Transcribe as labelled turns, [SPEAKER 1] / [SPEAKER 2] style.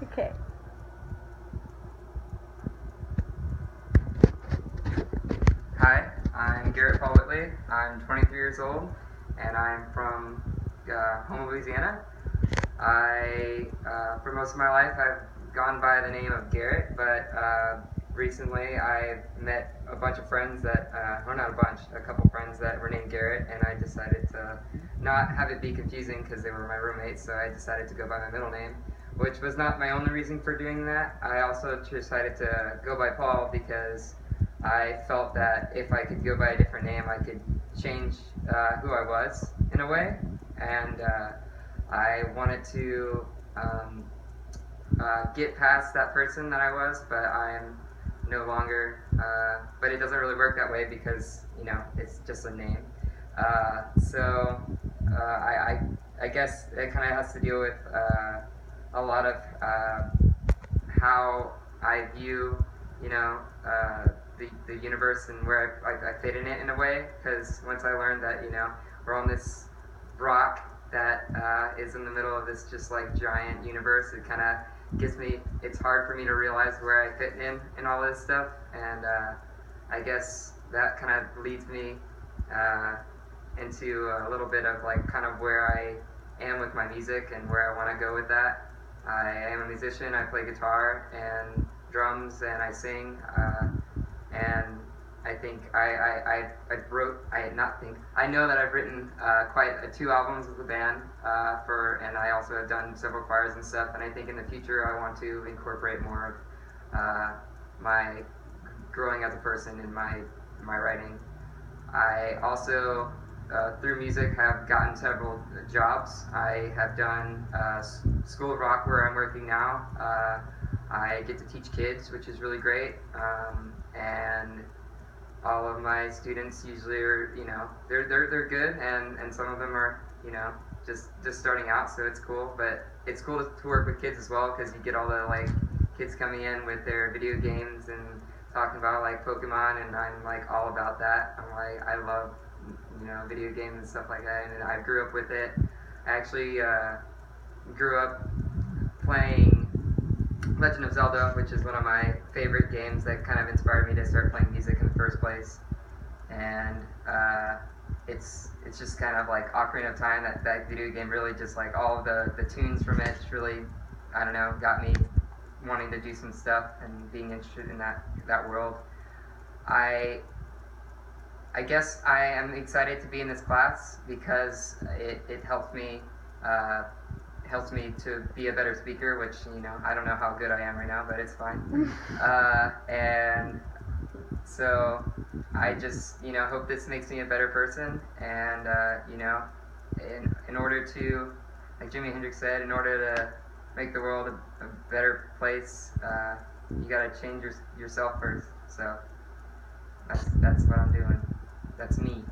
[SPEAKER 1] Okay.
[SPEAKER 2] Hi, I'm Garrett Paul Whitley. I'm 23 years old, and I'm from Houma, Louisiana. For most of my life, I've gone by the name of Garrett, but recently I met a bunch of friends well, not a bunch, a couple friends that were named Garrett, and I decided to not have it be confusing because they were my roommates, so I decided to go by my middle name, which was not my only reason for doing that. I also decided to go by Paul because I felt that if I could go by a different name, I could change who I was in a way, and I wanted to um, get past that person that I was, but I'm no longer. But it doesn't really work that way because it's just a name. So I guess it kind of has to deal with a lot of how I view you know the universe and where I fit in it in a way. Because once I learned that we're on this rock that is in the middle of this just like giant universe, it kind of gives me. It's hard for me to realize where I fit in all this stuff, and I guess that kind of leads me uh, into a little bit of like kind of where I am with my music and where I want to go with that. I am a musician. I play guitar and drums, and I sing. And I think I wrote. I not think. I know that I've written quite two albums with the band and I also have done several choirs and stuff. And I think in the future I want to incorporate more of my growing as a person in my writing. I also, through music, have gotten several jobs. I have done School of Rock, where I'm working now. I get to teach kids, which is really great. And all of my students usually are, they're good, and some of them are, just starting out, so it's cool. But it's cool to work with kids as well because you get all the like kids coming in with their video games and talking about like Pokemon, and I'm like all about that. I'm like I love video games and stuff like that, and I grew up with it. I actually grew up playing Legend of Zelda, which is one of my favorite games that kind of inspired me to start playing music in the first place. And it's just kind of like Ocarina of Time. That video game really just like all of the tunes from it just really, I don't know, got me wanting to do some stuff and being interested in that world. I I guess I am excited to be in this class because it uh, helps me to be a better speaker, which I don't know how good I am right now, but it's fine. And so I just hope this makes me a better person, and in order to, like Jimi Hendrix said, in order to make the world a better place, you gotta change yourself first. So that's what I'm doing. That's me.